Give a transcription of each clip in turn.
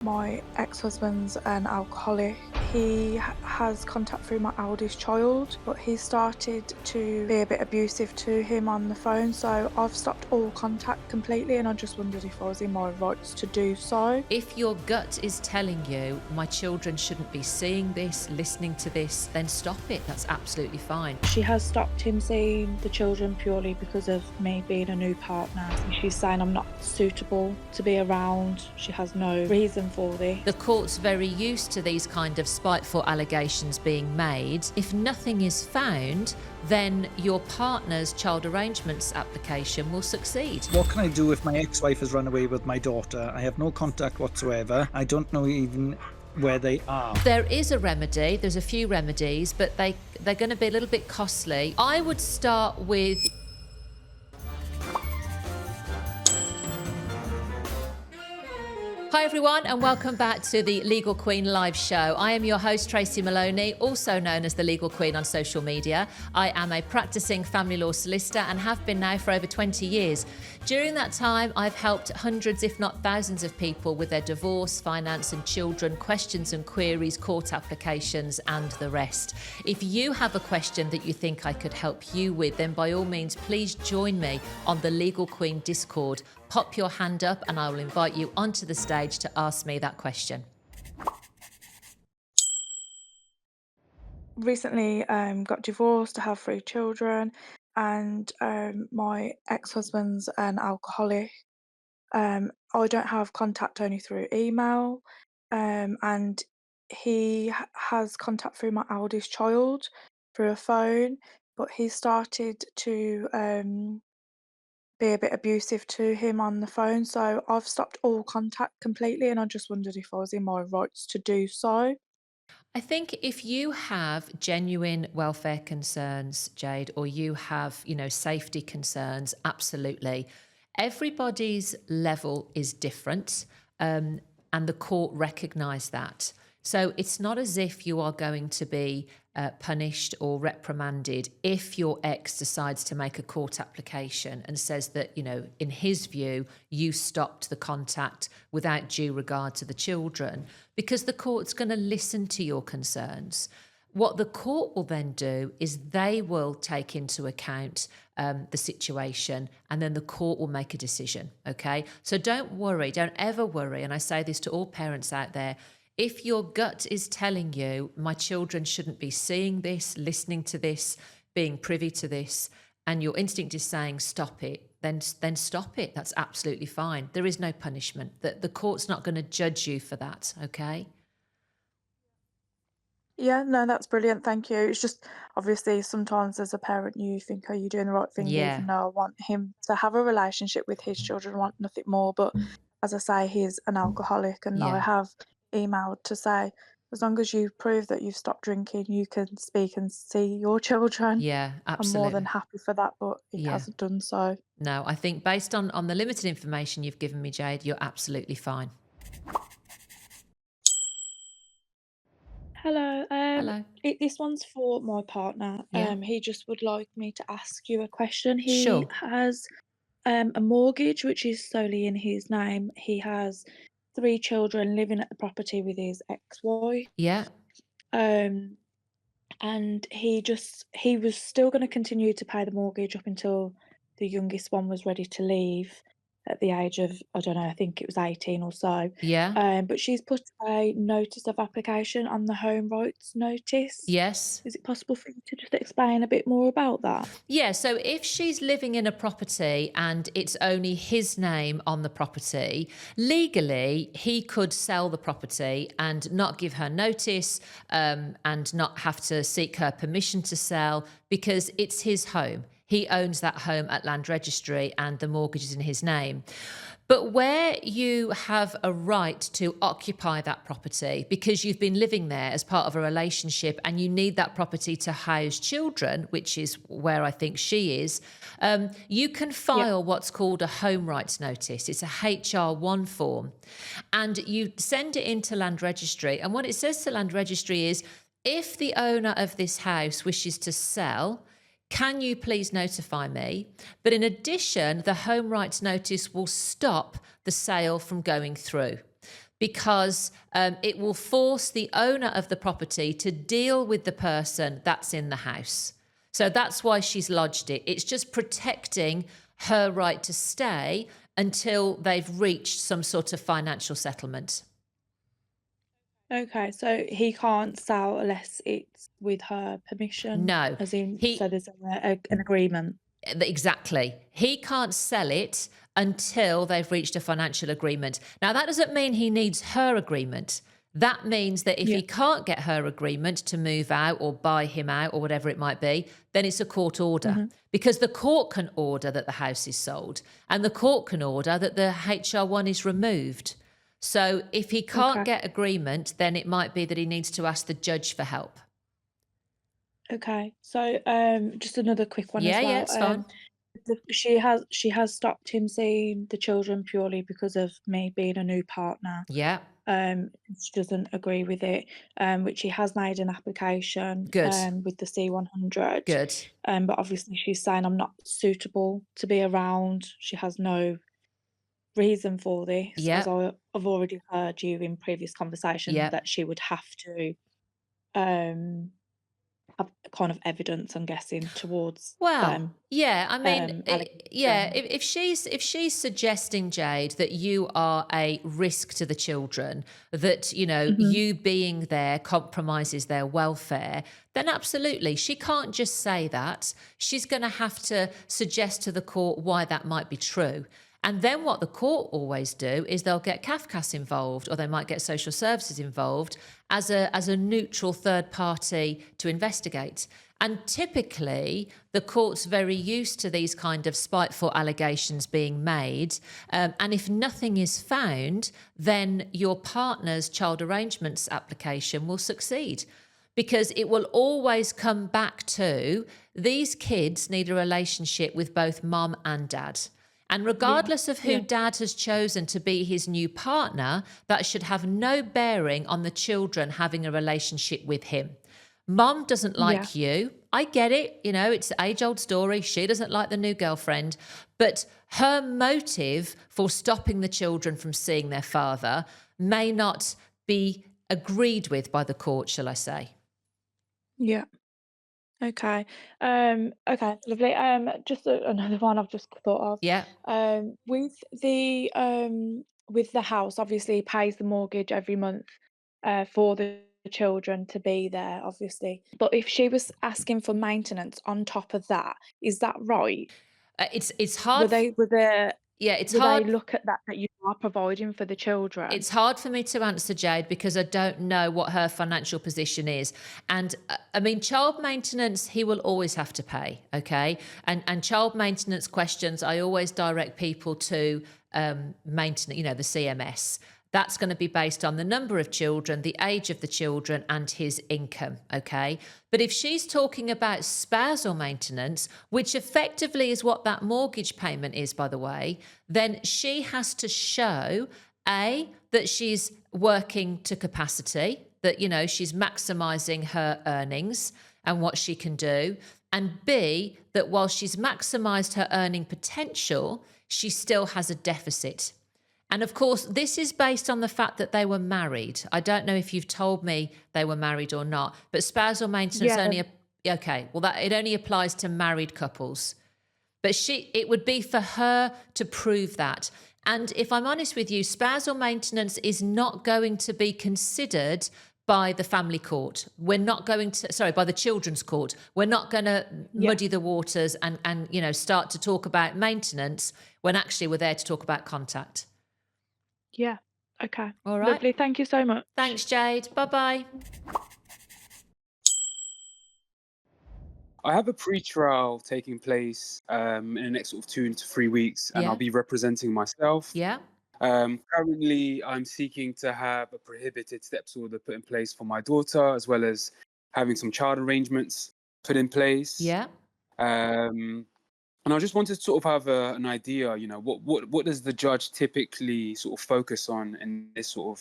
My ex-husband's an alcoholic. He has contact through my eldest child, but he started to be a bit abusive to him on the phone, so I've stopped all contact completely, and I just wondered if I was in my rights to do so. If your gut is telling you my children shouldn't be seeing this, listening to this, then stop it. That's absolutely fine. She has stopped him seeing the children purely because of me being a new partner. She's saying I'm not suitable to be around. She has no reason for this. The court's very used to these kind of spiteful allegations being made. If nothing is found, then your partner's child arrangements application will succeed. What can I do if my ex-wife has run away with my daughter? I have no contact whatsoever. I don't know even where they are. There is a remedy. There's a few remedies, but they're going to be a little bit costly. I would start with Hi everyone, and welcome back to the Legal Queen live show. I am your host Tracy Maloney, also known as the Legal Queen on social media. I am a practicing family law solicitor and have been now for over 20 years. During that time, I've helped hundreds, if not thousands of people with their divorce, finance and children, questions and queries, court applications and the rest. If you have a question that you think I could help you with, then by all means, please join me on the Legal Queen Discord. Pop your hand up and I will invite you onto the stage to ask me that question. Recently got divorced. I have 3 children, and my ex-husband's an alcoholic. I don't have contact, only through email, and he has contact through my eldest child through a phone, but he started to be a bit abusive to him on the phone, so I've stopped all contact completely, and I just wondered if I was in my rights to do so. I think if you have genuine welfare concerns, Jade, or you have, safety concerns, absolutely. Everybody's level is different, and the court recognise that. So it's not as if you are going to be punished or reprimanded if your ex decides to make a court application and says that, in his view, you stopped the contact without due regard to the children, because the court's going to listen to your concerns. What the court will then do is they will take into account the situation, and then the court will make a decision, okay? So don't worry, don't ever worry, and I say this to all parents out there, if your gut is telling you my children shouldn't be seeing this, listening to this, being privy to this, and your instinct is saying stop it, then stop it. That's absolutely fine. There is no punishment. The court's not going to judge you for that, okay? Yeah, no, that's brilliant. Thank you. It's just obviously sometimes as a parent, you think, are you doing the right thing? Yeah. Even though I want him to have a relationship with his children, I want nothing more. But as I say, he's an alcoholic, and I Yeah. have emailed to say, as long as you prove that you've stopped drinking, you can speak and see your children. Yeah, I'm more than absolutely. happy for that, but he Yeah. hasn't done so. No, I think based on the limited information you've given me, Jade, you're absolutely fine. Hello. Hello. This one's for my partner. Yeah. He just would like me to ask you a question. He Sure. has a mortgage which is solely in his name. He has 3 children living at the property with his ex-wife. Yeah. Um, and he was still going to continue to pay the mortgage up until the youngest one was ready to leave at the age of, I don't know, I think it was 18 or so. Yeah. But she's put a notice of application on the home rights notice. Yes. Is it possible for you to just explain a bit more about that? Yeah, so if she's living in a property and it's only his name on the property, legally he could sell the property and not give her notice, and not have to seek her permission to sell, because it's his home. He owns that home at land registry and the mortgage is in his name. But where you have a right to occupy that property because you've been living there as part of a relationship and you need that property to house children, which is where I think she is, you can file what's called a home rights notice. It's a HR1 form. And you send it into land registry. And what it says to land registry is, if the owner of this house wishes to sell, can you please notify me? But in addition, the home rights notice will stop the sale from going through. because it will force the owner of the property to deal with the person that's in the house. So that's why she's lodged it. It's just protecting her right to stay until they've reached some sort of financial settlement. Okay, so he can't sell unless it's with her permission, No, as in, so he there's an agreement. exactly. He can't sell it until they've reached a financial agreement. Now, that doesn't mean he needs her agreement. That means that if Yeah. he can't get her agreement to move out or buy him out or whatever it might be, then it's a court order. Because the court can order that the house is sold and the court can order that the HR1 is removed. So if he can't Okay. get agreement, then it might be that he needs to ask the judge for help. Okay. So, just another quick one Yeah, as yeah, well. it's fine. She has stopped him seeing the children purely because of me being a new partner. Yeah, She doesn't agree with it, which she has made an application, good, with the C100. good. But obviously she's saying I'm not suitable to be around. She has no reason for this, as Yeah, I've already heard you in previous conversations yeah. that she would have to, um have kind of evidence, I'm guessing, towards Well, them, yeah, I mean, yeah, allegations. if she's suggesting, Jade, that you are a risk to the children, that, you know, Mhm. you being there compromises their welfare, then absolutely. She can't just say that. She's going to have to suggest to the court why that might be true. And then what the court always do is they'll get CAFCAS involved, or they might get social services involved as a neutral third party to investigate. And typically, the court's very used to these kind of spiteful allegations being made. And if nothing is found, then your partner's child arrangements application will succeed. Because it will always come back to these kids need a relationship with both mum and dad. And Yeah, regardless of who yeah, dad has chosen to be his new partner, that should have no bearing on the children having a relationship with him. Mum doesn't yeah, like you. I get it. You know, it's the age old story. She doesn't like the new girlfriend. But her motive for stopping the children from seeing their father may not be agreed with by the court, shall I say. yeah. Okay. Okay, lovely. Just another one I've just thought of. Yeah. With the house, obviously he pays the mortgage every month, for the children to be there, obviously. But if she was asking for maintenance on top of that, is that right? It's Will hard. they will they Yeah, it's will they hard. look at that you are providing for the children? It's hard for me to answer, Jade, because I don't know what her financial position is. And I mean, child maintenance, he will always have to pay, okay? And child maintenance questions, I always direct people to maintenance, you know, the CMS. That's going to be based on the number of children, the age of the children, and his income, okay? But if she's talking about spousal maintenance, which effectively is what that mortgage payment is, by the way, then she has to show that she's working to capacity, that, you know, she's maximizing her earnings and what she can do, and B, that while she's maximized her earning potential, she still has a deficit. And of course, this is based on the fact that they were married. I don't know if you've told me they were married or not, but spousal maintenance Yeah. only, okay, well, that it only applies to married couples. But it would be for her to prove that. And if I'm honest with you, spousal maintenance is not going to be considered by the family court. We're not going to, sorry, by the children's court. We're not going to Yeah. muddy the waters and you know, start to talk about maintenance when actually we're there to talk about contact. Yeah. Okay. All right. Lovely. Thank you so much. Thanks, Jade. Bye-bye. I have a pre-trial taking place in the next sort of 2 to 3 weeks, and I'll Yeah. be representing myself. Yeah. Currently, I'm seeking to have a prohibited steps order put in place for my daughter, as well as having some child arrangements put in place. Yeah. And I just wanted to sort of have an idea, you know, what does the judge typically sort of focus on in this sort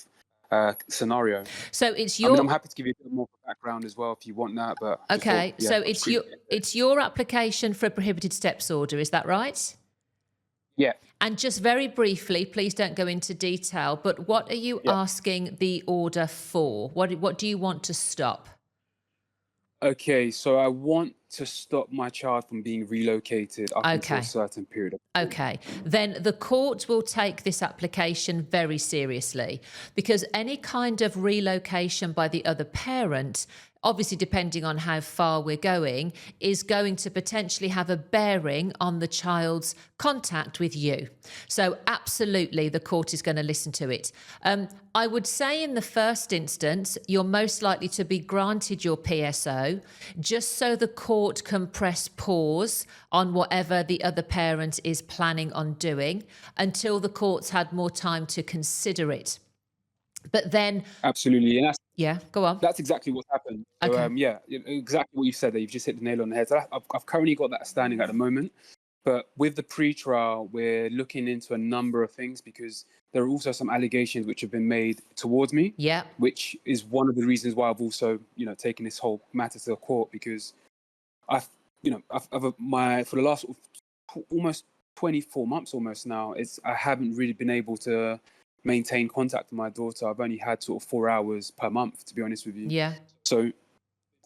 of scenario? So it's I mean, your I'm happy to give you a bit more background as well if you want that, but just thought, okay. yeah, So I'd it's appreciate it. your application for a prohibited steps order. Is that right? Yeah. And just very briefly, please don't go into detail, but what are you Yeah. asking the order for? What do you want to stop? Okay, so I want to stop my child from being relocated up until a Okay. certain period of time. Okay, then the court will take this application very seriously, because any kind of relocation by the other parent, obviously depending on how far we're going, is going to potentially have a bearing on the child's contact with you. So absolutely the court is going to listen to it. I would say in the first instance, you're most likely to be granted your PSO, just so the court can press pause on whatever the other parent is planning on doing until the court's had more time to consider it. But then, Absolutely, and yeah, go on. that's exactly what's happened. So, Okay. yeah, exactly what you said there. You've just hit the nail on the head. So I've currently got that standing at the moment. But with the pre-trial, we're looking into a number of things because there are also some allegations which have been made towards me, Yeah. which is one of the reasons why I've also, taken this whole matter to the court, because I've for the last almost 24 months almost now, I haven't really been able to maintain contact with my daughter. I've only had sort of 4 hours per month, to be honest with you. Yeah. So it's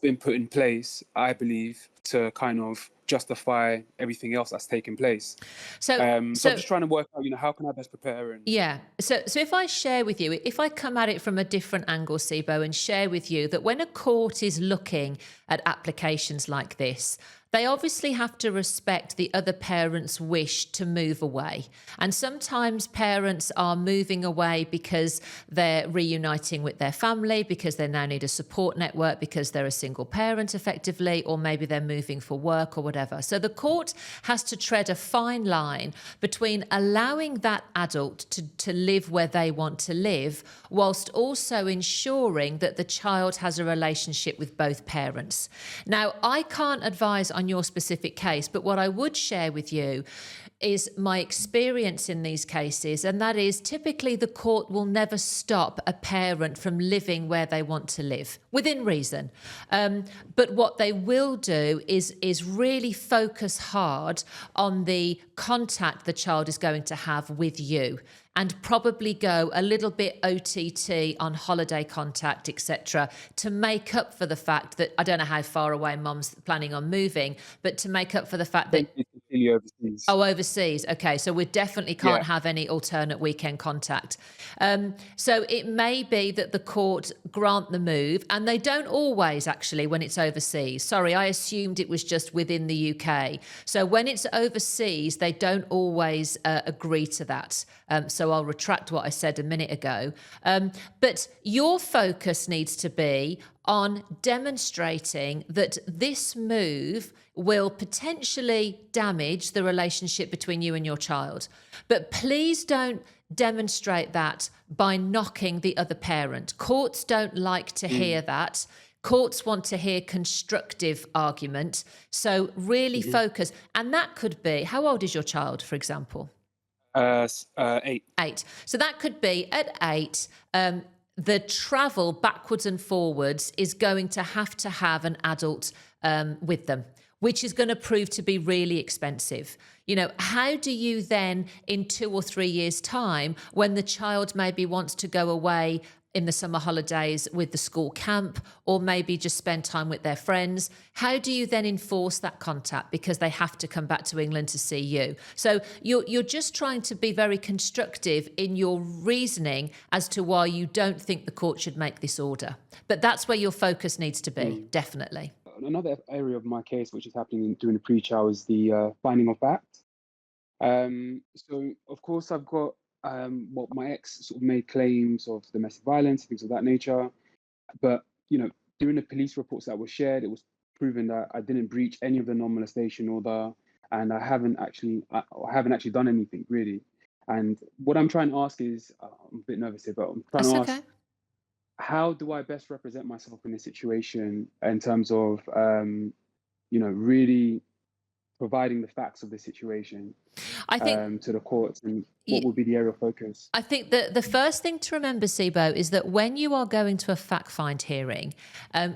been put in place, I believe, to kind of justify everything else that's taken place. So, So I'm just trying to work out, how can I best prepare? And yeah. So if I share with you, if I come at it from a different angle, Sibo, and share with you that when a court is looking at applications like this, they obviously have to respect the other parent's wish to move away. And sometimes parents are moving away because they're reuniting with their family, because they now need a support network, because they're a single parent effectively, or maybe they're moving for work or whatever. So the court has to tread a fine line between allowing that adult to live where they want to live, whilst also ensuring that the child has a relationship with both parents. Now, I can't advise on your specific case, but what I would share with you is my experience in these cases, and that is typically the court will never stop a parent from living where they want to live, within reason. But what they will do is really focus hard on the contact the child is going to have with you, and probably go a little bit OTT on holiday contact, etc., to make up for the fact that, I don't know how far away mum's planning on moving, but to make up for the fact that overseas. Oh, overseas. Okay, so we definitely can't Yeah. have any alternate weekend contact. So it may be that the court grant the move, and they don't always actually when it's overseas. Sorry, I assumed it was just within the UK. So when it's overseas, they don't always agree to that. So I'll retract what I said a minute ago. But your focus needs to be on demonstrating that this move will potentially damage the relationship between you and your child. But please don't demonstrate that by knocking the other parent. Courts don't like to hear that. Courts want to hear constructive argument. So really focus. And that could be, how old is your child, for example? 8. 8. So that could be at 8, the travel backwards and forwards is going to have an adult with them, which is going to prove to be really expensive. How do you then, in 2 or 3 years' time, when the child maybe wants to go away in the summer holidays with the school camp, or maybe just spend time with their friends, how do you then enforce that contact? Because they have to come back to England to see you. So you're just trying to be very constructive in your reasoning as to why you don't think the court should make this order. But that's where your focus needs to be, definitely. Another area of my case, which is happening during the pre-trial, is the finding of fact. So, of course, I've got my ex sort of made claims of domestic violence, things of that nature. But, during the police reports that were shared, it was proven that I didn't breach any of the non-molestation order, and I haven't actually done anything really. And what I'm trying to ask is, I'm a bit nervous here, but I'm trying That's to okay. ask, how do I best represent myself in this situation in terms of, really providing the facts of the situation I think to the courts, and what would be the area of focus? I think the first thing to remember, Sibo, is that when you are going to a fact-find hearing,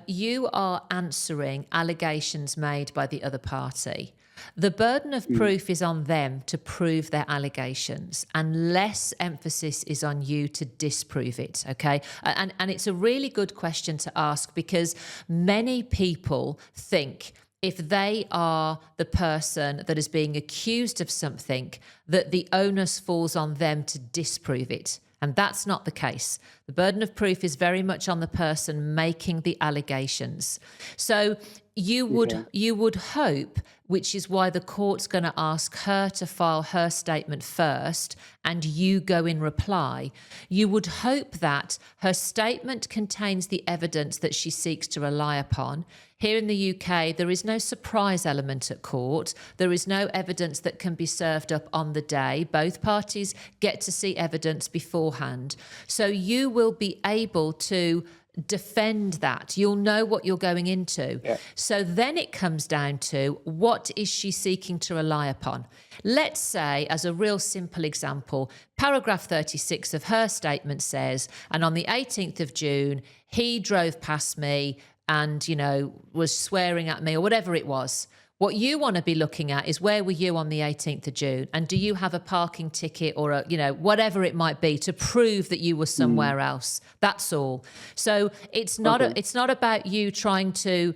you are answering allegations made by the other party. The burden of proof is on them to prove their allegations, and less emphasis is on you to disprove it, okay? And it's a really good question to ask, because many people think if they are the person that is being accused of something, that the onus falls on them to disprove it. And that's not the case. The burden of proof is very much on the person making the allegations. So you would hope, which is why the court's going to ask her to file her statement first and you go in reply. You would hope that her statement contains the evidence that she seeks to rely upon. Here in the UK, there is no surprise element at court. There is no evidence that can be served up on the day. Both parties get to see evidence beforehand. So you will be able to defend that. You'll know what you're going into. Yeah. So then it comes down to, what is she seeking to rely upon? Let's say, as a real simple example, paragraph 36 of her statement says, and on the 18th of June, he drove past me and, was swearing at me, or whatever it was. What you want to be looking at is, where were you on the 18th of June? And do you have a parking ticket or whatever it might be to prove that you were somewhere else? That's all. So it's not about you trying to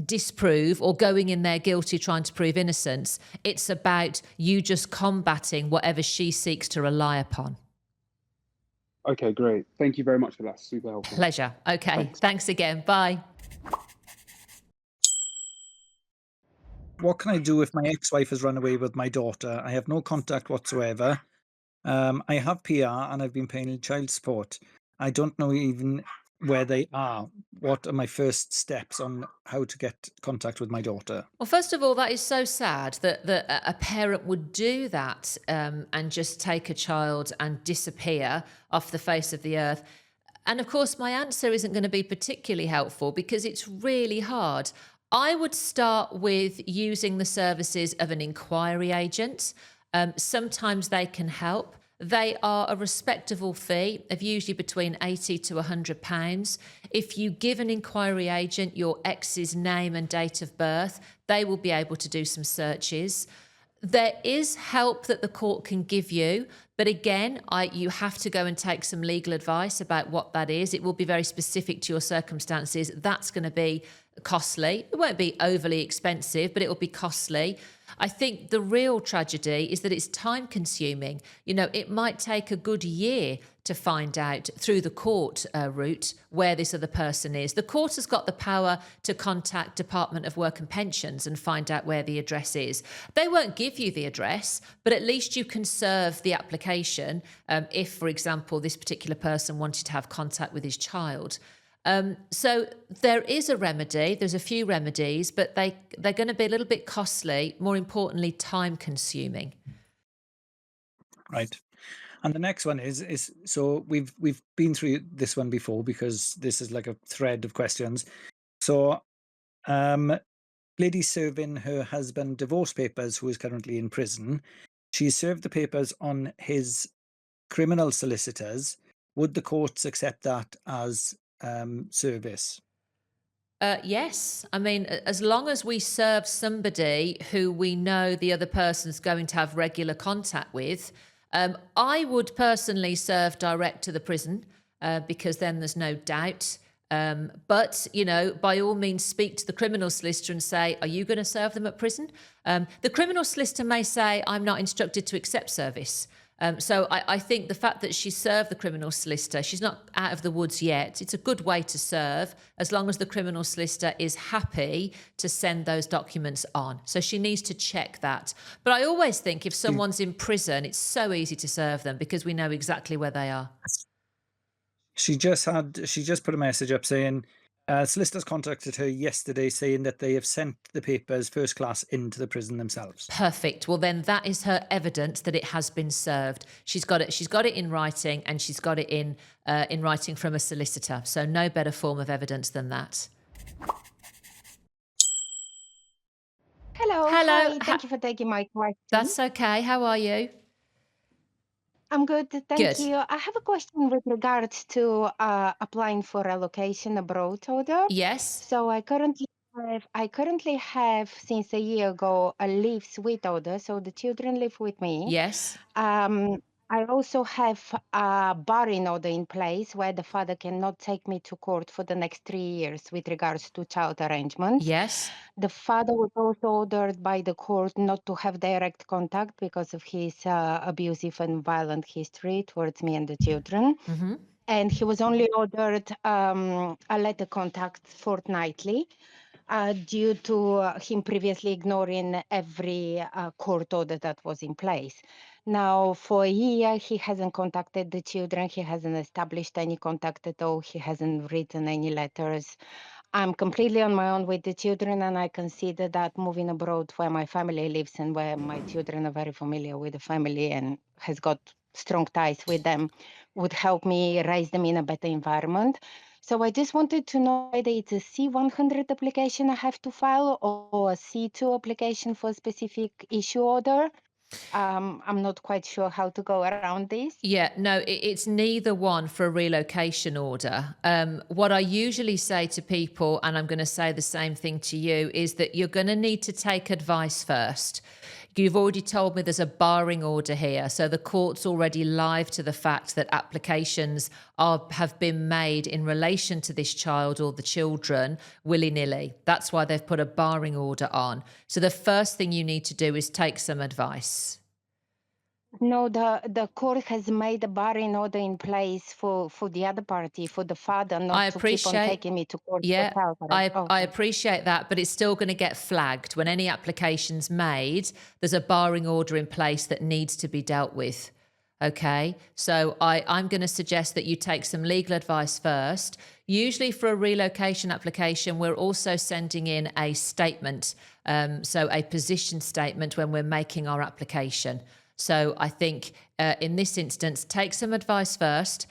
disprove or going in there guilty, trying to prove innocence. It's about you just combating whatever she seeks to rely upon. Okay, great. Thank you very much for that. Super helpful. Pleasure. Okay. Thanks again. Bye. What can I do if my ex-wife has run away with my daughter? I have no contact whatsoever. I have PR and I've been paying child support. I don't know even where they are. What are my first steps on how to get contact with my daughter? Well, first of all, that is so sad that a parent would do that and just take a child and disappear off the face of the earth. And of course, my answer isn't going to be particularly helpful because it's really hard. I would start with using the services of an inquiry agent. Sometimes they can help. They are a respectable fee of usually between £80 to £100. If you give an inquiry agent your ex's name and date of birth, they will be able to do some searches. There is help that the court can give you, but again, you have to go and take some legal advice about what that is. It will be very specific to your circumstances. That's going to be costly. It won't be overly expensive, but it will be costly. I think the real tragedy is that it's time consuming. It might take a good year to find out through the court route where this other person is. The court has got the power to contact Department of Work and Pensions and find out where the address is. They won't give you the address, but at least you can serve the application if, for example, this particular person wanted to have contact with his child. So there is a remedy. There's a few remedies, but they're going to be a little bit costly. More importantly, time consuming. Right. And the next one is so we've been through this one before because this is like a thread of questions. So lady serving her husband divorce papers who is currently in prison. She served the papers on his criminal solicitors. Would the courts accept that as service? Yes. I mean, as long as we serve somebody who we know the other person's going to have regular contact with, I would personally serve direct to the prison because then there's no doubt. But, by all means, speak to the criminal solicitor and say, are you going to serve them at prison? The criminal solicitor may say, I'm not instructed to accept service. So I think the fact that she served the criminal solicitor, she's not out of the woods yet. It's a good way to serve as long as the criminal solicitor is happy to send those documents on. So she needs to check that. But I always think if someone's in prison, it's so easy to serve them because we know exactly where they are. She just put a message up saying, solicitors contacted her yesterday saying that they have sent the papers first class into the prison themselves. Perfect. Well, then that is her evidence that it has been served. She's got it in writing, and she's got it in writing from a solicitor. So no better form of evidence than that. Hello. Hello. Hi, thank you for taking my question. That's okay. How are you? I'm good, Good. thank you. I have a question with regards to applying for relocation abroad order. Yes. So I currently I currently have, since a year ago, a leaves with order, so the children live with me. Yes. I also have a barring order in place where the father cannot take me to court for the next 3 years with regards to child arrangements. Yes. The father was also ordered by the court not to have direct contact because of his abusive and violent history towards me and the children. Mm-hmm. And he was only ordered a letter contact fortnightly due to him previously ignoring every court order that was in place. Now, for a year, he hasn't contacted the children. He hasn't established any contact at all. He hasn't written any letters. I'm completely on my own with the children, and I consider that moving abroad where my family lives and where my children are very familiar with the family and has got strong ties with them would help me raise them in a better environment. So I just wanted to know whether it's a C100 application I have to file or a C2 application for a specific issue order. I'm not quite sure how to go around this. Yeah, no, it's neither one for a relocation order. What I usually say to people, and I'm going to say the same thing to you, is that you're going to need to take advice first. You've already told me there's a barring order here. So the court's already live to the fact that applications have been made in relation to this child or the children willy-nilly. That's why they've put a barring order on. So the first thing you need to do is take some advice. No, the court has made a barring order in place for the other party, for the father, I not to keep on appreciate, taking me to court for yeah, child I Okay. appreciate that, but it's still going to get flagged. When any application's made, there's a barring order in place that needs to be dealt with. Okay, so I'm going to suggest that you take some legal advice first. Usually for a relocation application, we're also sending in a statement, so a position statement when we're making our application. So I think in this instance, take some advice first,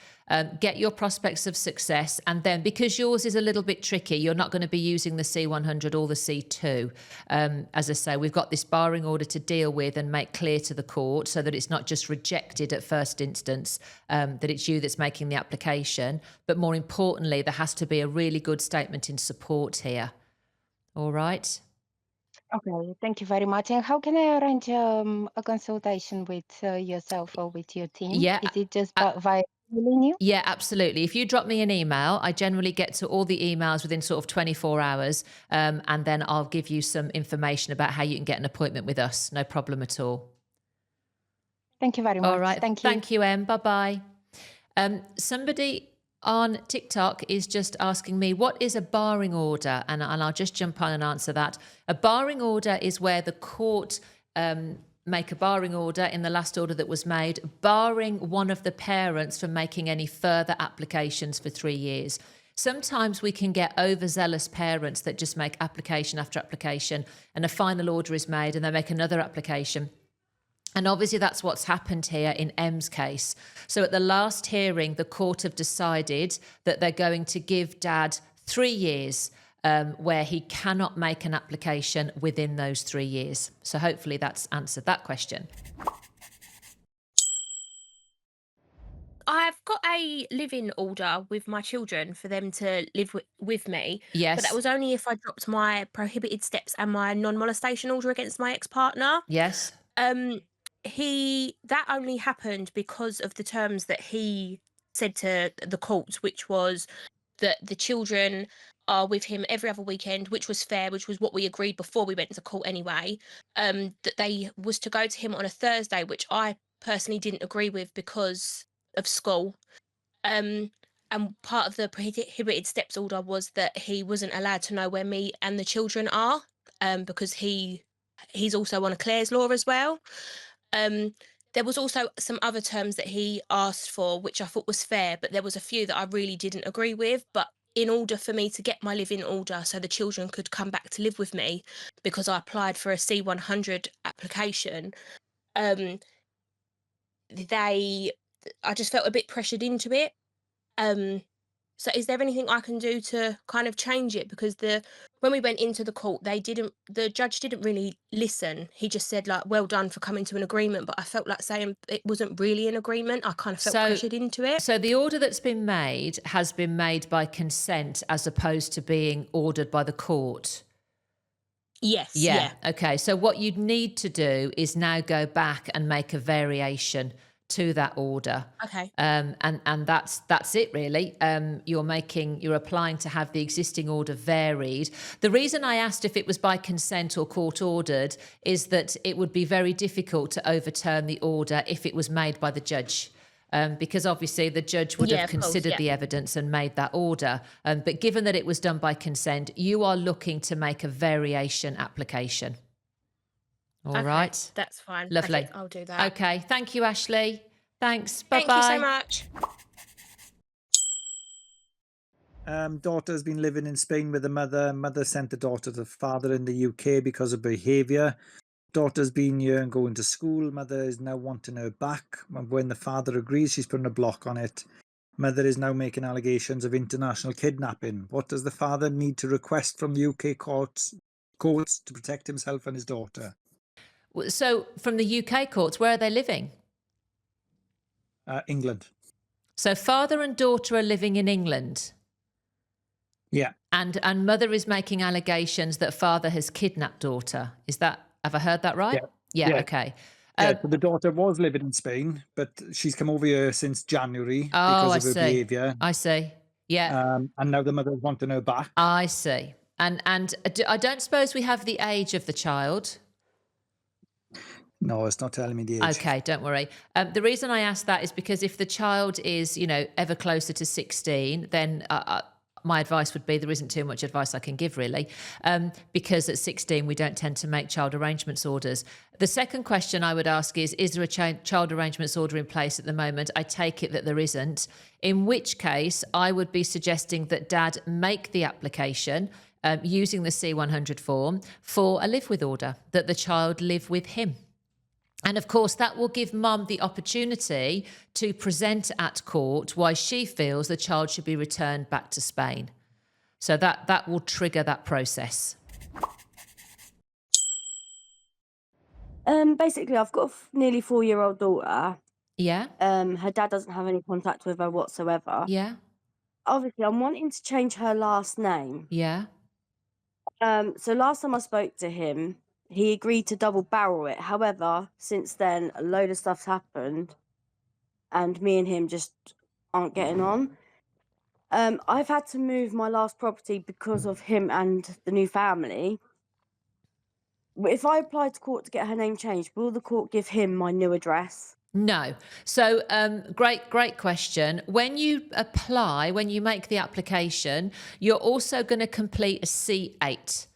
get your prospects of success, and then because yours is a little bit tricky, you're not going to be using the C100 or the C2. As I say, we've got this barring order to deal with and make clear to the court so that it's not just rejected at first instance, that it's you that's making the application. But more importantly, there has to be a really good statement in support here. All right? Okay, thank you very much. And how can I arrange a consultation with yourself or with your team? Yeah. Is it just via emailing you? Yeah, absolutely. If you drop me an email, I generally get to all the emails within sort of 24 hours, and then I'll give you some information about how you can get an appointment with us. No problem at all. Thank you very much. All right. Thank you. Thank you, Em. Bye-bye. Somebody on TikTok is just asking me, what is a barring order? And I'll just jump on and answer that. A barring order is where the court make a barring order in the last order that was made, barring one of the parents from making any further applications for 3 years. Sometimes we can get overzealous parents that just make application after application and a final order is made and they make another application. And obviously that's what's happened here in M's case. So at the last hearing, the court have decided that they're going to give Dad 3 years where he cannot make an application within those 3 years. So hopefully that's answered that question. I've got a live-in order with my children for them to live with me. Yes. But that was only if I dropped my prohibited steps and my non-molestation order against my ex-partner. Yes. That only happened because of the terms that he said to the court, which was that the children are with him every other weekend, which was fair, which was what we agreed before we went to court anyway. That they was to go to him on a Thursday, which I personally didn't agree with because of school. And part of the prohibited steps order was that he wasn't allowed to know where me and the children are, because he's also on a Clare's law as well. There was also some other terms that he asked for, which I thought was fair, but there was a few that I really didn't agree with. But in order for me to get my live-in order so the children could come back to live with me, because I applied for a C100 application, I just felt a bit pressured into it. So is there anything I can do to kind of change it? Because when we went into the court, the judge didn't really listen. He just said, like, well done for coming to an agreement. But I felt like saying it wasn't really an agreement. I kind of felt pressured into it. So the order that's been made has been made by consent as opposed to being ordered by the court. Yes, Yeah. yeah. Okay. So what you'd need to do is now go back and make a variation to that order. Okay. And that's it really. You're applying to have the existing order varied. The reason I asked if it was by consent or court ordered is that it would be very difficult to overturn the order if it was made by the judge. Because obviously the judge would Yeah, have of course, considered yeah. the evidence and made that order. But given that it was done by consent, you are looking to make a variation application. All right. Okay, that's fine. Lovely. Perfect. I'll do that. Okay. Thank you, Ashley. Thanks. Bye-bye. Thank you so much. Daughter's been living in Spain with the mother. Mother sent the daughter to the father in the UK because of behaviour. Daughter's been here and going to school. Mother is now wanting her back. When the father agrees, she's putting a block on it. Mother is now making allegations of international kidnapping. What does the father need to request from the UK courts to protect himself and his daughter? So from the UK courts, where are they living? England. So father and daughter are living in England. Yeah. And mother is making allegations that father has kidnapped daughter. Have I heard that right? Yeah. Okay. Yeah, so the daughter was living in Spain, but she's come over here since January Oh, because of her behaviour. I see. Yeah. And now the mother's wanting her back. I see. And I don't suppose we have the age of the child. No, it's not telling me the age. Okay, don't worry. The reason I ask that is because if the child is, ever closer to 16, then my advice would be there isn't too much advice I can give really, because at 16 we don't tend to make child arrangements orders. The second question I would ask is there a child arrangements order in place at the moment? I take it that there isn't, in which case I would be suggesting that dad make the application using the C100 form for a live with order, that the child live with him. And of course, that will give mum the opportunity to present at court why she feels the child should be returned back to Spain. So that will trigger that process. Basically, I've got a nearly 4-year-old daughter. Yeah? Her dad doesn't have any contact with her whatsoever. Yeah? Obviously, I'm wanting to change her last name. Yeah? So last time I spoke to him, he agreed to double barrel it. However, since then, a load of stuff's happened, and me and him just aren't getting on. I've had to move my last property because of him and the new family. If I apply to court to get her name changed, will the court give him my new address? No. So great question. When you apply, when you make the application, you're also going to complete a C8.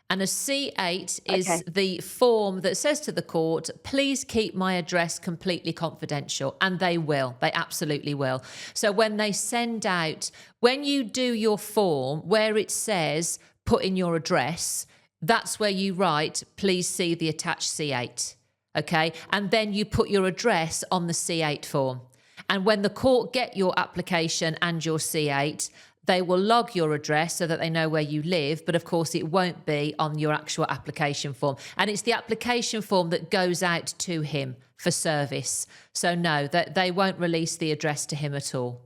And a C8 is the form that says to the court, please keep my address completely confidential. And they will. They absolutely will. So when they send out, when you do your form where it says put in your address, that's where you write, please see the attached C8. Okay. And then you put your address on the C8 form. And when the court get your application and your C8, they will log your address so that they know where you live, but of course it won't be on your actual application form. And it's the application form that goes out to him for service. So no, that they won't release the address to him at all.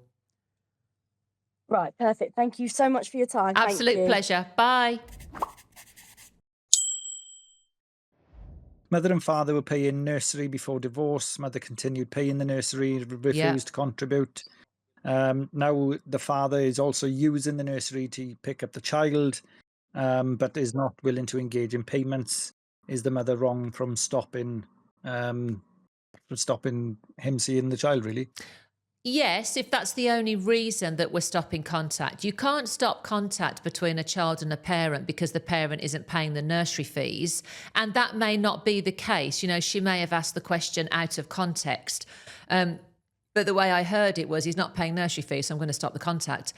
Right, perfect. Thank you so much for your time. Absolute pleasure. Bye. Mother and father were paying nursery before divorce. Mother continued paying the nursery, refused to contribute. Now the father is also using the nursery to pick up the child, but is not willing to engage in payments. Is the mother wrong from stopping him seeing the child, really? Yes, if that's the only reason that we're stopping contact. You can't stop contact between a child and a parent because the parent isn't paying the nursery fees. And that may not be the case. She may have asked the question out of context. But the way I heard it was he's not paying nursery fees, so I'm going to stop the contact.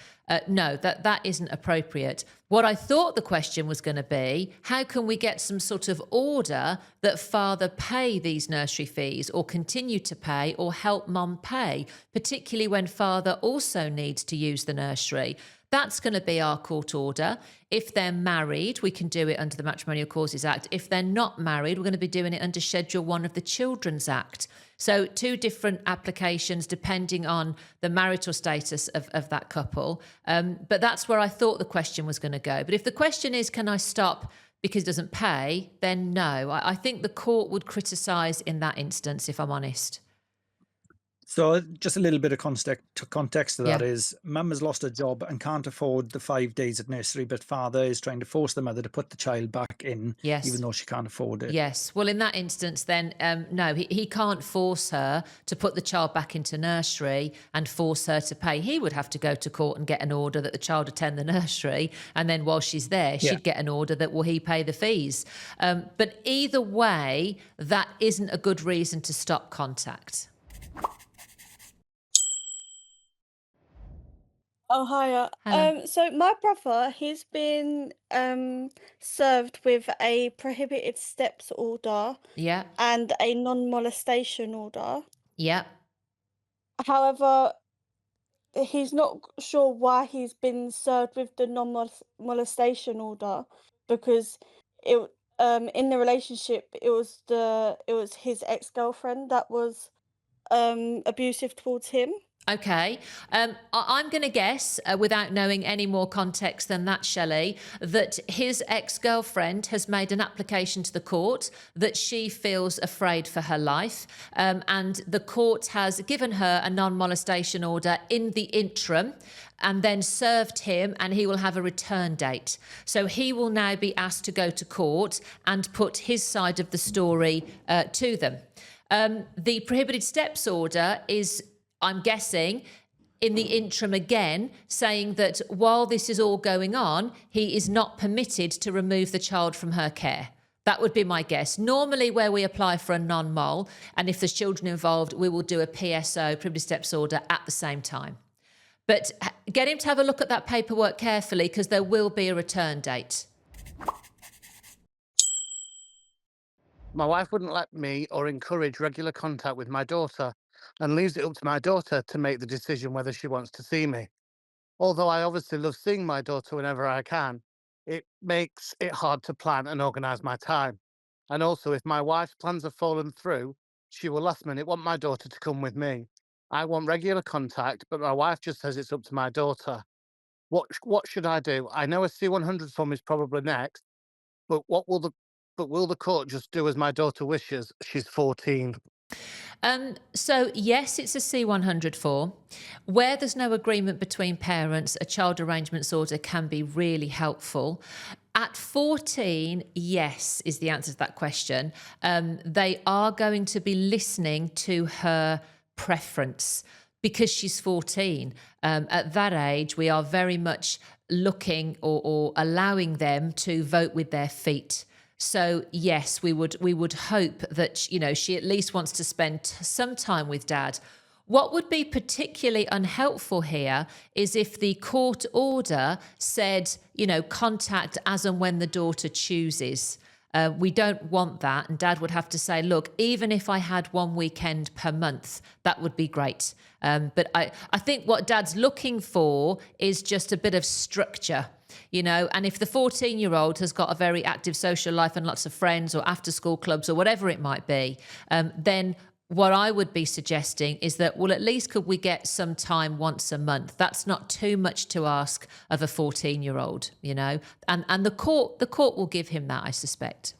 No, that isn't appropriate. What I thought the question was going to be, how can we get some sort of order that father pay these nursery fees or continue to pay or help mum pay, particularly when father also needs to use the nursery? That's going to be our court order. If they're married, we can do it under the Matrimonial Causes Act. If they're not married, we're going to be doing it under Schedule 1 of the Children's Act. So 2 different applications depending on the marital status of that couple. But that's where I thought the question was going to go. But if the question is, can I stop because he doesn't pay, then no. I think the court would criticise in that instance, if I'm honest. So just a little bit of context to that Yeah. is mum has lost her job and can't afford the 5 days at nursery, but father is trying to force the mother to put the child back in, Yes. even though she can't afford it. Yes. Well, in that instance, then, no, he can't force her to put the child back into nursery and force her to pay. He would have to go to court and get an order that the child attend the nursery. And then while she's there, she'd get an order that, will he pay the fees? But either way, that isn't a good reason to stop contact. Oh, hiya. Hello. So my brother, he's been served with a prohibited steps order Yeah. and a non-molestation order. Yeah. However, he's not sure why he's been served with the non-molestation order, because it in the relationship it was his ex-girlfriend that was abusive towards him. Okay. I'm going to guess, without knowing any more context than that, Shelley, that his ex-girlfriend has made an application to the court that she feels afraid for her life, and the court has given her a non-molestation order in the interim and then served him, and he will have a return date. So he will now be asked to go to court and put his side of the story to them. The prohibited steps order is, I'm guessing, in the interim again, saying that while this is all going on, he is not permitted to remove the child from her care. That would be my guess. Normally, where we apply for a non-mol, and if there's children involved, we will do a PSO, prohibited steps order, at the same time. But get him to have a look at that paperwork carefully, because there will be a return date. My wife wouldn't let me or encourage regular contact with my daughter and leaves it up to my daughter to make the decision whether she wants to see me. Although I obviously love seeing my daughter whenever I can, it makes it hard to plan and organise my time. And also, if my wife's plans have fallen through, she will last minute want my daughter to come with me. I want regular contact, but my wife just says it's up to my daughter. What should I do? I know a C100 form is probably next, but will the court just do as my daughter wishes? She's 14. So yes, it's a C100 form. Where there's no agreement between parents, a child arrangements order can be really helpful. At 14, yes, is the answer to that question. They are going to be listening to her preference because she's 14. At that age, we are very much looking or allowing them to vote with their feet. So yes, we would hope that, you know, she at least wants to spend some time with dad. What would be particularly unhelpful here is if the court order said, you know, contact as and when the daughter chooses. We don't want that, and dad would have to say, look, even if I had one weekend per month, that would be great. But I think what dad's looking for is just a bit of structure. You know, and if the 14-year-old has got a very active social life and lots of friends or after school clubs or whatever it might be, then what I would be suggesting is that, well, at least could we get some time once a month? That's not too much to ask of a 14-year-old, you know, and the court will give him that, I suspect.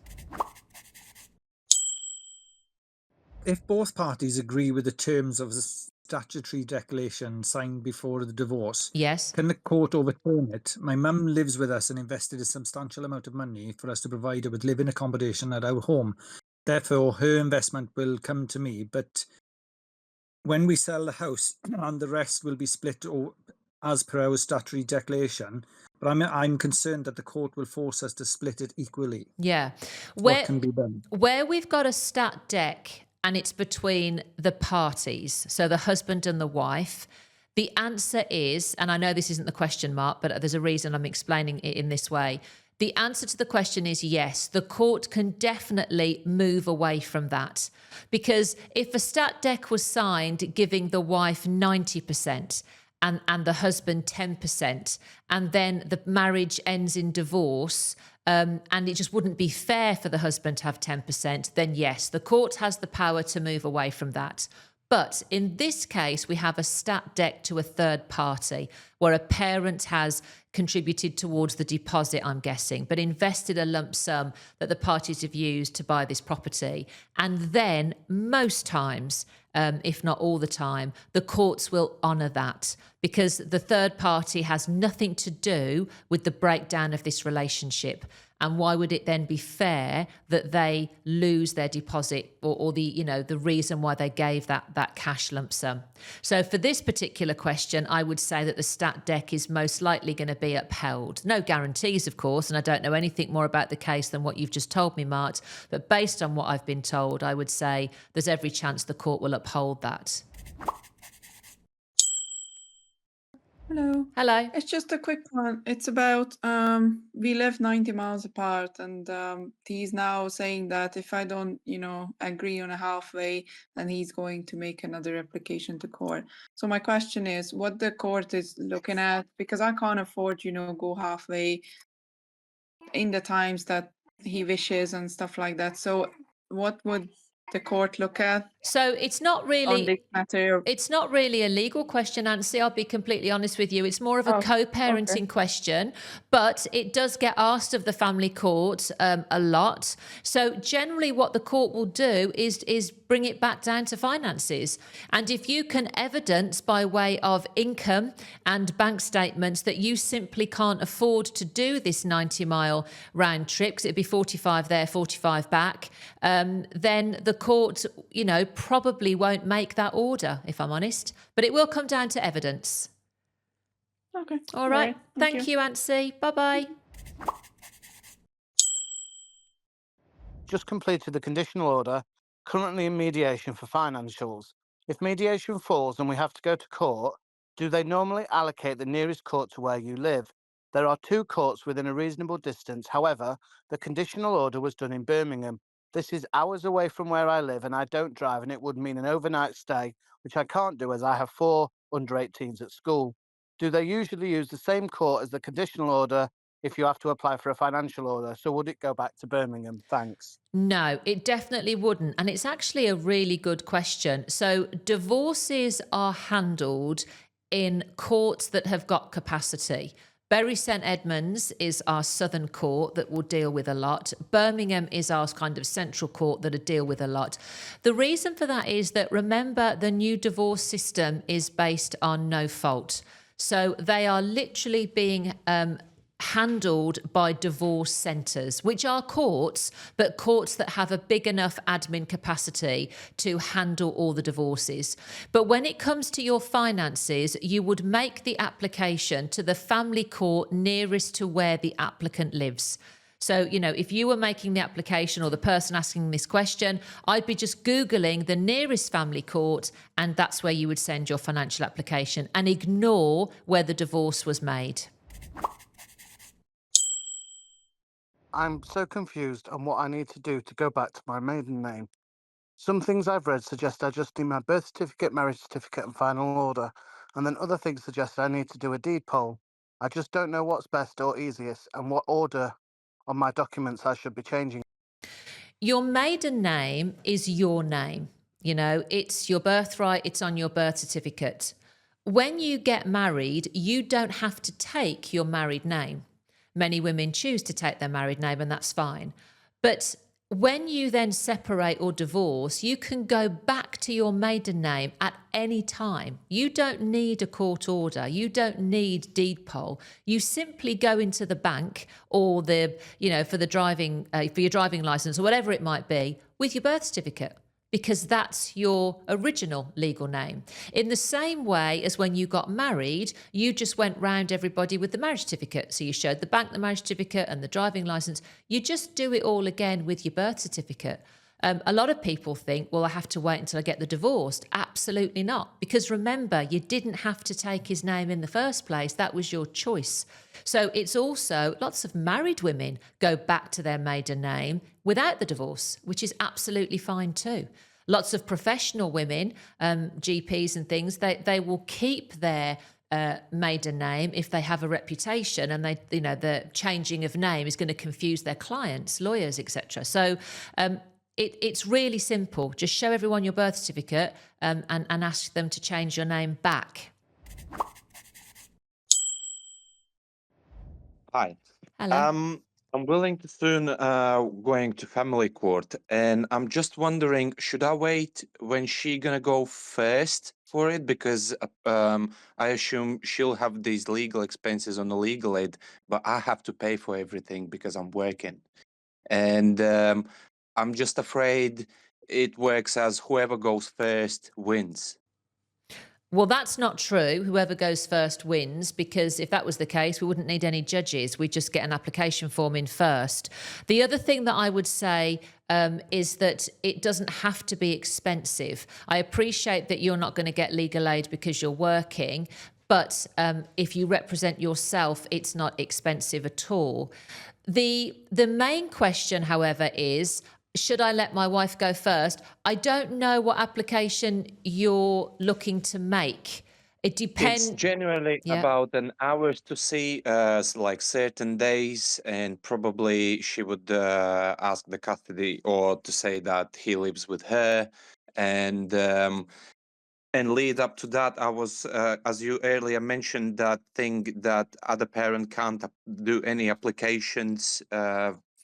If both parties agree with the terms of the statutory declaration signed before the divorce, yes, can the court overturn it? My mum lives with us and invested a substantial amount of money for us to provide her with living accommodation at our home. Therefore, her investment will come to me, but when we sell the house and the rest will be split as per our statutory declaration, but I'm concerned that the court will force us to split it equally. Yeah. What can be done? Where we've got a stat dec and it's between the parties, so the husband and the wife, the answer is, and I know this isn't the question mark, but there's a reason I'm explaining it in this way. The answer to the question is yes, the court can definitely move away from that. Because if a stat dec was signed giving the wife 90% and the husband 10%, and then the marriage ends in divorce, and it just wouldn't be fair for the husband to have 10%, then yes, the court has the power to move away from that. But in this case, we have a stat dec to a third party. where a parent has contributed towards the deposit, I'm guessing, but invested a lump sum that the parties have used to buy this property. And then most times, if not all the time, the courts will honour that because the third party has nothing to do with the breakdown of this relationship. And why would it then be fair that they lose their deposit or the the reason why they gave that cash lump sum? So for this particular question, I would say that the stat dec is most likely going to be upheld. No guarantees, of course, and I don't know anything more about the case than what you've just told me, Mart. But based on what I've been told, I would say there's every chance the court will uphold that. Hello. Hello. It's just a quick one. It's about we live 90 miles apart, and he's now saying that if I don't, agree on a halfway, then he's going to make another application to court. So my question is, what the court is looking at, because I can't afford, go halfway in the times that he wishes and stuff like that. So what would the court look at? So it's not On really this matter. It's not really a legal question, Nancy. I'll be completely honest with you. It's more of a co-parenting question, but it does get asked of the family court a lot. So generally what the court will do is bring it back down to finances. And if you can evidence by way of income and bank statements that you simply can't afford to do this 90-mile round trip, because it'd be 45 there, 45 back, then the court, probably won't make that order, if I'm honest. But it will come down to evidence. Okay. All right. Thank you, Nancy. Bye-bye. Just completed the conditional order, currently in mediation for financials. If mediation falls and we have to go to court, do they normally allocate the nearest court to where you live? There are 2 courts within a reasonable distance. However, the conditional order was done in Birmingham. This is hours away from where I live and I don't drive, and it would mean an overnight stay, which I can't do as I have 4 under 18s at school. Do they usually use the same court as the conditional order if you have to apply for a financial order? So would it go back to Birmingham? Thanks. No, it definitely wouldn't. And it's actually a really good question. So divorces are handled in courts that have got capacity. Bury St Edmunds is our southern court that will deal with a lot. Birmingham is our kind of central court that will deal with a lot. The reason for that is that, remember, the new divorce system is based on no fault. So they are literally being handled by divorce centres, which are courts, but courts that have a big enough admin capacity to handle all the divorces. But when it comes to your finances, you would make the application to the family court nearest to where the applicant lives. So, if you were making the application or the person asking this question, I'd be just Googling the nearest family court, and that's where you would send your financial application, and ignore where the divorce was made. I'm so confused on what I need to do to go back to my maiden name. Some things I've read suggest I just need my birth certificate, marriage certificate and final order, and then other things suggest I need to do a deed poll. I just don't know what's best or easiest and what order on my documents I should be changing. Your maiden name is your name. It's your birthright, it's on your birth certificate. When you get married, you don't have to take your married name. Many women choose to take their married name, and that's fine. But when you then separate or divorce, you can go back to your maiden name at any time. You don't need a court order. You don't need deed poll. You simply go into the bank or for your driving license or whatever it might be with your birth certificate, because that's your original legal name. In the same way as when you got married, you just went round everybody with the marriage certificate. So you showed the bank the marriage certificate and the driving license. You just do it all again with your birth certificate. A lot of people think, well, I have to wait until I get the divorce. Absolutely not. Because remember, you didn't have to take his name in the first place. That was your choice. So it's also, lots of married women go back to their maiden name without the divorce, which is absolutely fine too. Lots of professional women, GPs and things, they will keep their maiden name if they have a reputation, and the changing of name is going to confuse their clients, lawyers, etc. So it's really simple. Just show everyone your birth certificate and ask them to change your name back. Hi. Hello. I'm willing to soon going to family court, and I'm just wondering, should I wait when she gonna go first for it? Because I assume she'll have these legal expenses on the legal aid, but I have to pay for everything because I'm working, and I'm just afraid it works as whoever goes first wins. Well, that's not true. Whoever goes first wins, because if that was the case, we wouldn't need any judges. We'd just get an application form in first. The other thing that I would say is that it doesn't have to be expensive. I appreciate that you're not going to get legal aid because you're working, but if you represent yourself, it's not expensive at all. The main question, however, is, should I let my wife go first? I don't know what application you're looking to make. It depends. It's generally Yeah. about an hours to see, like certain days, and probably she would ask the custody or to say that he lives with her, and lead up to that, I was, as you earlier mentioned, that thing that other parent can't do any applications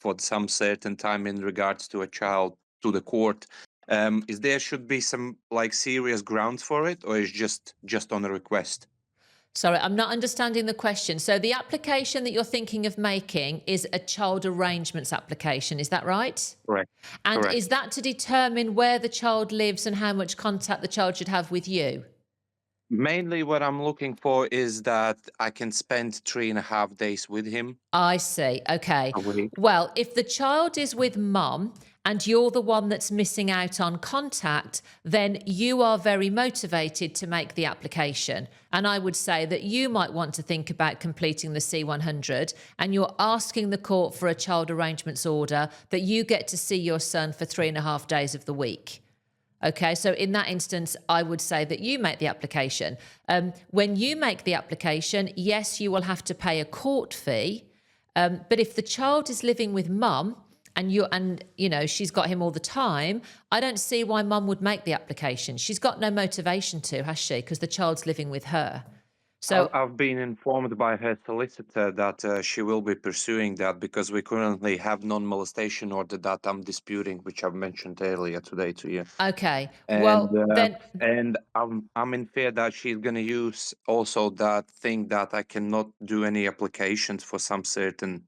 for some certain time in regards to a child to the court. Is there should be some like serious grounds for it, or is just on a request? Sorry, I'm not understanding the question. So the application that you're thinking of making is a child arrangements application. Is that right? Correct. And Correct. is that to determine where the child lives and how much contact the child should have with you? Mainly what I'm looking for is that I can spend 3.5 days with him I see. Okay. a week. Well, if the child is with mum and you're the one that's missing out on contact, then you are very motivated to make the application. And I would say that you might want to think about completing the C100, and you're asking the court for a child arrangements order that you get to see your son for 3.5 days of the week. Okay, so in that instance, I would say that you make the application. When you make the application, yes, you will have to pay a court fee. But if the child is living with mum and you know she's got him all the time, I don't see why mum would make the application. She's got no motivation to, has she? Because the child's living with her. So I've been informed by her solicitor that she will be pursuing that because we currently have non-molestation order that I'm disputing, which I've mentioned earlier today to you. okay, And well then. and I'm in fear that she's gonna use also that thing that I cannot do any applications for some certain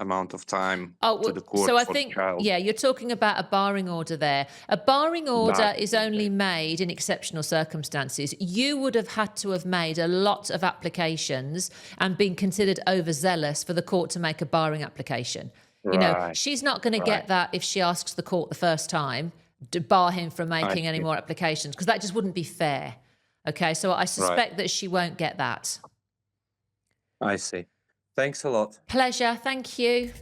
amount of time Oh, to the well, so court I for the think, child. yeah, you're talking about a barring order there. A barring order That is only made in exceptional circumstances. You would have had to have made a lot of applications and been considered overzealous for the court to make a barring application. You know, right, she's not going to right. get that if she asks the court the first time to bar him from I making any see. more applications, because that just wouldn't be fair. Okay, so I Right. suspect that she won't get that. I see. Thanks a lot. Pleasure, thank you.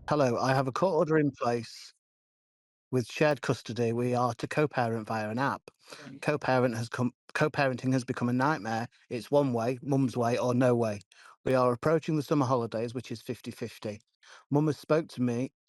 Hello, I have a court order in place. With shared custody, we are to co-parent via an app. Co-parenting has become a nightmare. It's one way, mum's way or no way. We are approaching the summer holidays, which is 50-50. Mum has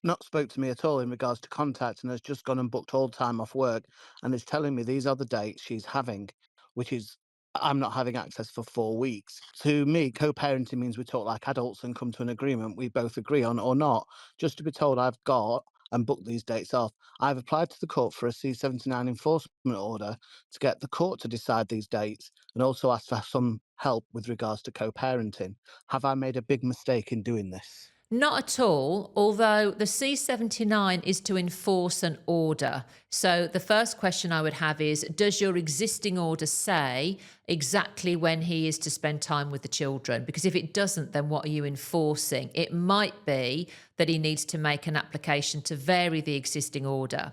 not spoke to me at all in regards to contact, and has just gone and booked all time off work and is telling me these are the dates she's having, which is I'm not having access for 4 weeks. To me, co-parenting means we talk like adults and come to an agreement we both agree on or not. Just to be told I've got and booked these dates off. I've applied to the court for a C79 enforcement order to get the court to decide these dates, and also asked for some help with regards to co-parenting. Have I made a big mistake in doing this? Not at all, although the C79 is to enforce an order. So the first question I would have is, does your existing order say exactly when he is to spend time with the children? Because if it doesn't, then what are you enforcing? It might be that he needs to make an application to vary the existing order.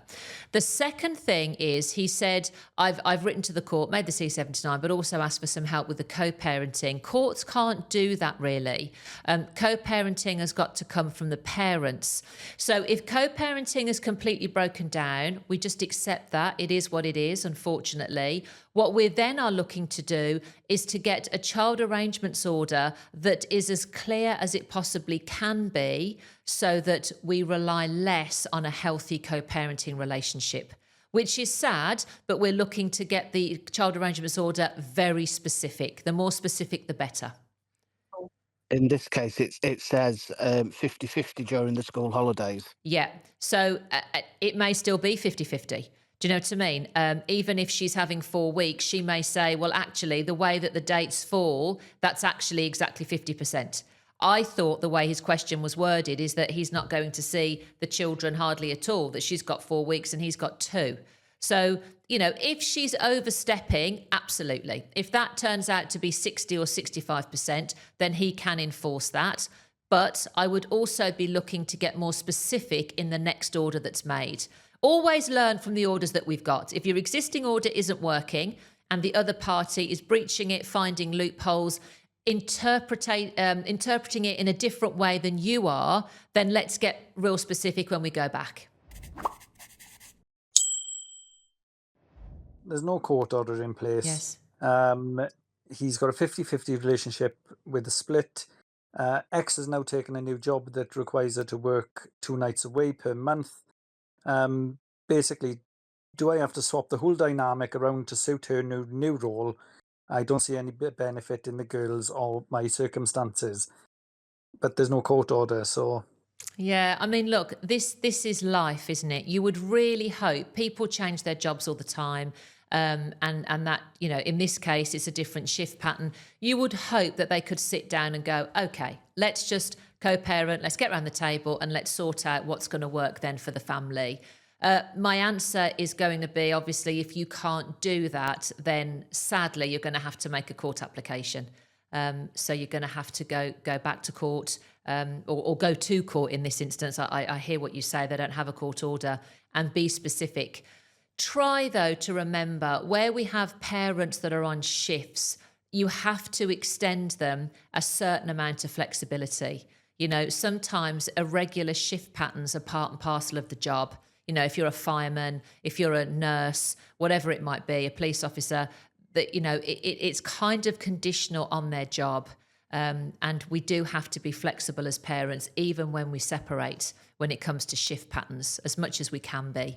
The second thing is, he said, I've written to the court, made the C79, but also asked for some help with the co-parenting. Courts can't do that really. Co-parenting has got to come from the parents. So if co-parenting is completely broken down, we just accept that. It is what it is, unfortunately. What we then are looking to do is to get a child arrangements order that is as clear as it possibly can be, so that we rely less on a healthy co-parenting relationship. which is sad, but we're looking to get the child arrangements order very specific. The more specific, the better. In this case, it says 50-50 during the school holidays. Yeah. So it may still be 50-50. Do you know what I mean? Even if she's having 4 weeks, she may say, well, actually, the way that the dates fall, that's actually exactly 50%. I thought the way his question was worded is that he's not going to see the children hardly at all, that she's got 4 weeks and he's got 2. So, you know, if she's overstepping, absolutely. If that turns out to be 60 or 65%, then he can enforce that. But I would also be looking to get more specific in the next order that's made. Always learn from the orders that we've got. If your existing order isn't working and the other party is breaching it, finding loopholes, interpreting it in a different way than you are, then let's get real specific when we go back. There's no court order in place. Yes. He's got a 50-50 relationship with a split. X has now taken a new job that requires her to work 2 nights away per month. Basically, do I have to swap the whole dynamic around to suit her new role? I don't see any benefit in the girls or my circumstances, but there's no court order, so... Yeah, I mean, look, this is life, isn't it? You would really hope people change their jobs all the time. And that, you know, in this case, it's a different shift pattern. You would hope that they could sit down and go, okay, let's just co-parent, let's get around the table and let's sort out what's going to work then for the family. My answer is going to be, obviously, if you can't do that, then sadly, you're going to have to make a court application. So you're going to have to go back to court or go to court in this instance. I hear what you say, they don't have a court order, and be specific. Try, though, to remember where we have parents that are on shifts, you have to extend them a certain amount of flexibility. You know, sometimes irregular shift patterns are part and parcel of the job. You know, if you're a fireman, if you're a nurse, whatever it might be, a police officer, that, you know, it's kind of conditional on their job. And we do have to be flexible as parents, even when we separate, when it comes to shift patterns, as much as we can be.